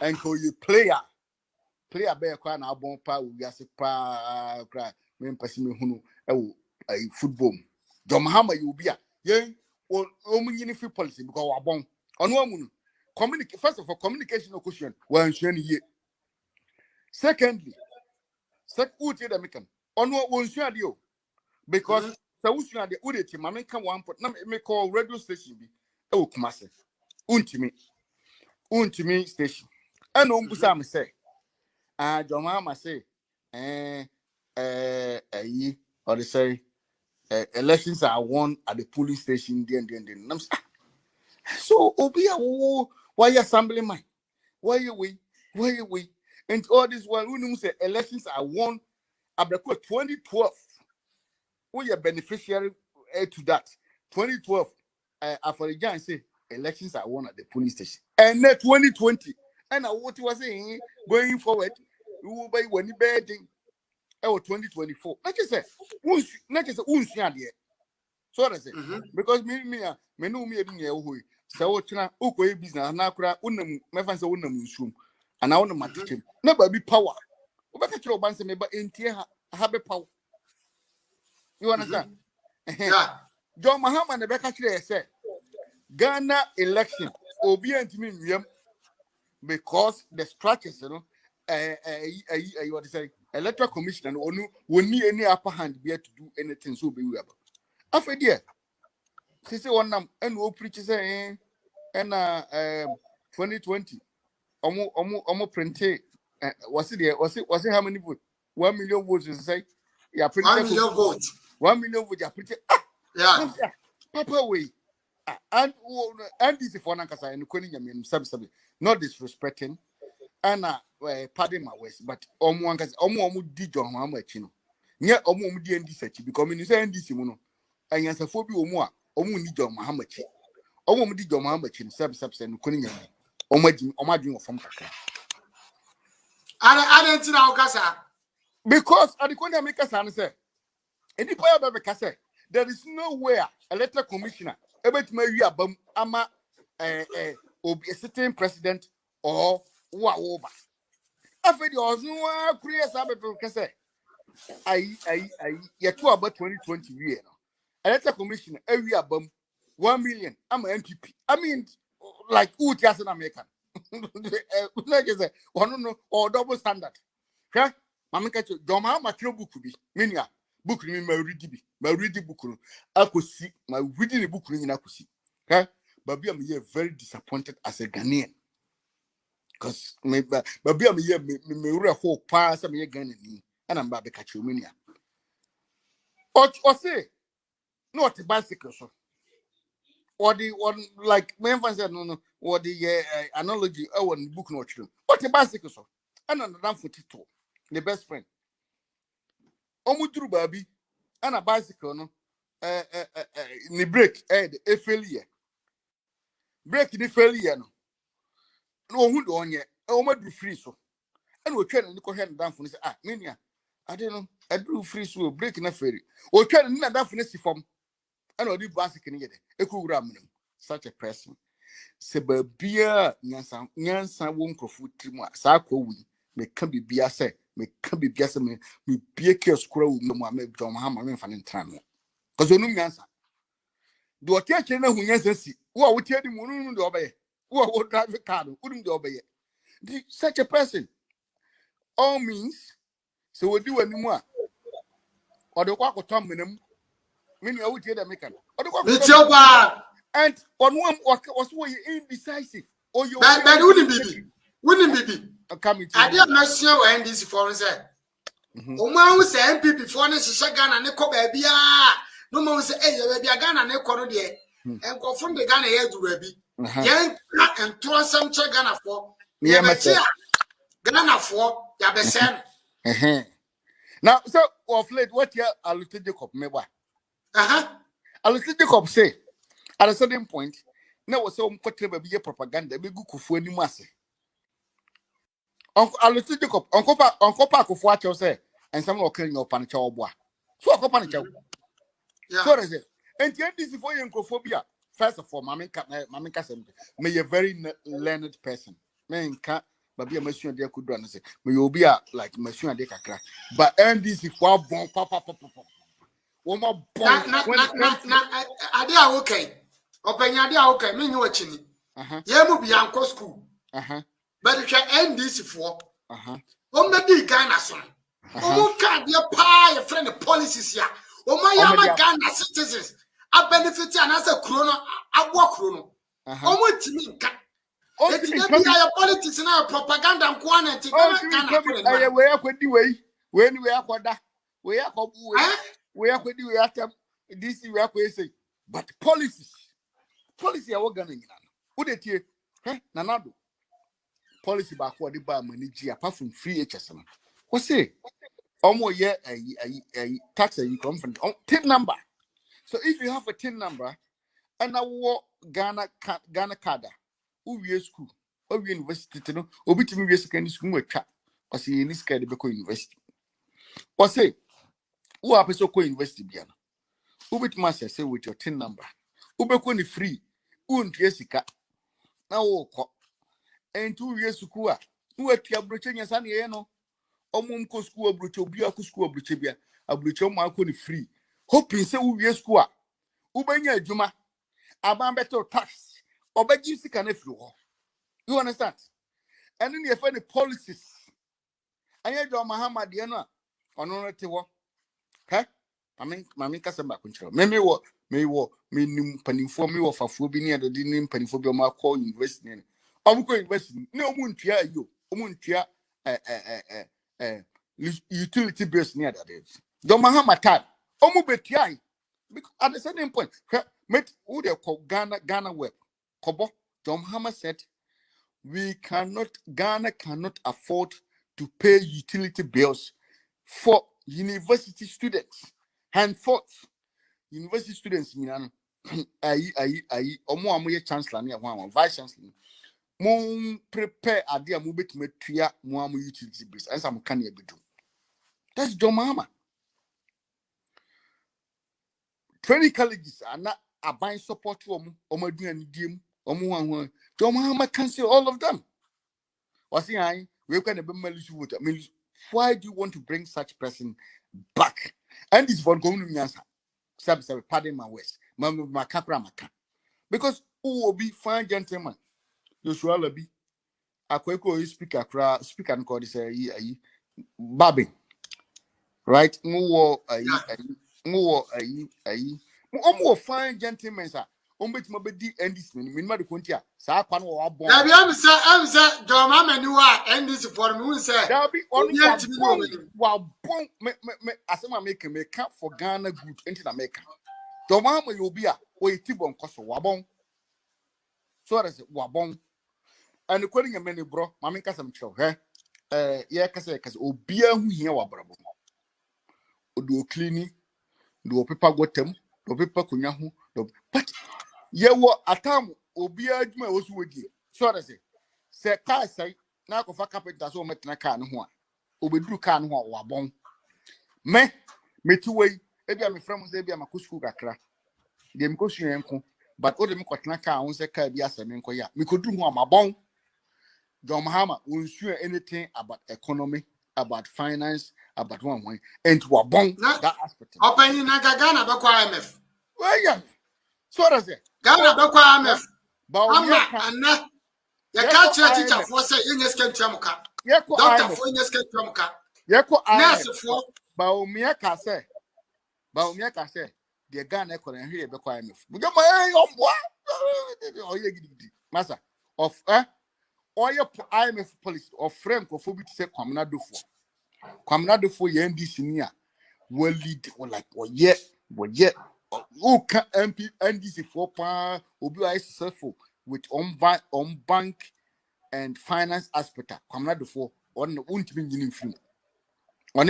and call you player bear cry now bon pa we gas pa cry me person me hunu e football John Mahama you be a yen o mu free policy because wa bon ono amu communicate first of all communication no question wa nhwe ne ye secondly uti the mekan ono wo nhwe ade o because so usu ade wo de ti ma me kan one point na me call radio station bi e wo Kumase untimi station and on busa me say John Mahama say or they say elections are won at the polling station then so obi why assembly man why you we and all this while we say elections are won at the 2012 we are beneficiary to that 2012 after the guy say elections are won at the polling station and then 2020 and what was saying going forward we will buy one bedding 2024 like I said so what I say because me know me so what na uko business na kura unam me fan say unam nsum and I want to teach him never be power obeka kire oban say me ba entie ha be power you understand Yeah. John Mahama na beka kire say Ghana election obi antimi nwiem because the structures you know what they say electoral commission and oni any upper hand be to do anything so be we about after there say one nam and we preach say and 2020 omo print was it how many votes 1 million votes you say yeah 1 million votes 1 million votes you print yeah papa way and this is for nankasa and kweni nyame sabi not disrespecting and pardon my words but omo di John Mahama achi no nye omo di ndi sachi because me say ndi simu no anyansafo bi omo ni John Mahama achi omo di John Mahama achi sabi say no kweni nyame omo adwin ofom kakra I don't know kasa because adikoni make kasa no say any power be kasa there is nowhere electoral commissioner ebetuma wi abam ama obi sitting president or wa over after the ozo create sabe kasa I ya to about 2020 year no electoral commission wi abam 1 million ama MPP I mean like who just in America like say one no or double standard okay mama ka John Mahama kire book bi menia book ni ma read book no akosi ma read the book ni akosi okay baby am here very disappointed as a Ghanaian because baby am here me wure ho pa say me Ghana ni and am ba be catch menia or say no what bicycle so or the one like me fan say no or the analogy on book no true what the bicycle so and another 42 the best friend omuduru baby and a bicycle no ni break the failure break ni failure no hu do onye o madu free so and we twa ni ko hwe ndan fo ni say menia ade no adu free so break na ferry o twa ni ndan fo ni si fom and odi bicycle ni yede ekugura amnem such a person se babia nyansa wo nkrofo tirim a sa akwa wi me ka bibia se me bie kios kura wu mu a me John Mahama me fa ne ntran no cause onum nyansa do o tie kire na hu nyansa si wo tie di mu nu de obaye wo drive car no unum de obaye such a person all means so we do animu a o de kwa kotom menam mini a wo tie da meka o de kwa kotom and on one was so indecisive or you but wouldn't be coming to I didn't know when this for say Oma who say MPP for ne shisha Ghana ne ko ba bia no mo say eh bia Ghana ne ko no de en ko from the Ghana here do ba yen and throw some che Ghana for yeah Ghana for ya be sen now so of late what you Alute Jacob me wa Alute Jacob say at a certain point now was so be propaganda be go kufu animu ase Alute Jacob Uncle Park of what you say and some will kill your panicha oboa so panicha so is it and this is for encophobia first of all mamika may a very learned person menka but be a machine there could run say me you be a like machine there kakra but NDC for bon papa Woma bon na ade a okay opanya ade a okay me nyi wachini ye mu bi anko school but the NDC for o me di Ghana so o mu ka de pa ye friend policies ya o ma ya ma Ghana citizens a benefit and as a chrono abo chrono o mu timi nka eti de bi ya politics na propaganda nko an enti Ghana we akwedi we ni we akoda we akobu we akwedi we atam this we akwese but policy a we Ghana nyina wo de tie nanado policy ba ko de ba manage apart from free HS no what say omo ye tax you come from tin number. So if you have a tin number and I walk Ghana card, who we school, or we university no, or we to secondary school with chat, or see in this kind of university. Or say, who are so co university biana? Who bit master say with your tin number? Who be free? Who and Jessica? Now walk and 2 years school. Who at your Britannia San Yeno? Omunko school brucho bia ku school bruchebia abrucho ma ko ni free hoping say we school ubenya adwuma aban better tax obeji sika na free ho you understand and then you find the policies anya do Muhammad ye no ono no te ho mami kasa ba kunchiro me nim panifo me wo fafo bi ne adede nim panifo bi o ma call university ne omko university ne omuntua ayo omuntua utility bills near that is. Don't Mahama time. Omu betiai. Because at the certain point, met who they call Ghana web. Kobo. John Mahama said, Ghana cannot afford to pay utility bills for university students. Henceforth, university students, omo amoye chancellor near one vice chancellor. Mon prepare idea mo bet metua mo am utility bills as am can e bedu that's John Mahama. 20 colleges are not buying support to omaduan diem omo John Mahama cancel all of them. Was I we can be malicious vote. I mean, why do you want to bring such person back? And this for going to answer. Pardon my words. My kakra maka. Because who will be fine gentlemen? Joshua Labi, Akweko speaker, speaker and call this Babi, right? More fine gentlemen, sir. Ombet mabedi and this minimum quintia, Sapan or born. I'm sir, John Mamma knew and this for me, sir. There'll be only while bon Asama make a cap for Ghana good into America. John Mamma, you'll be a way Tibon Cosso Wabon. So that's it, Wabon. And according to many bro, Mammy Cassam show, yeah, Casacas, or beer who hear what bravo. Do cleaning, do paper gotem, do paper cunyahu, but yeah, what a time or beer was with you. So that's it. Say, car say, now of a carpet so much na can one. Obe do can one wabon. Me two way, maybe I'm a friend, maybe I'm a cuscu gakra. The Mcosu, but all the Mcotanaka, on the car, yes, and Menkoya. We could do one my bone. John Mahama will ensure anything about economy, about finance, about one way, and to abong that aspect. Open in Ghana, IMF. Well, yeah. So does it. Ghana, IMF. But you can't teacher for say in your skin tramuka. Doctor for in your skin tramuka. Nurse for Baumia Case. Baumia Case. The Ghana couldn't hear the IMF. We got my own what? Master of or your IMF policy or Francophobic say Kwamna do for your NDC near will lead or like or yet who can MP NDC for will be successful with on bank and finance aspect. Kwamna do for on won't be in free on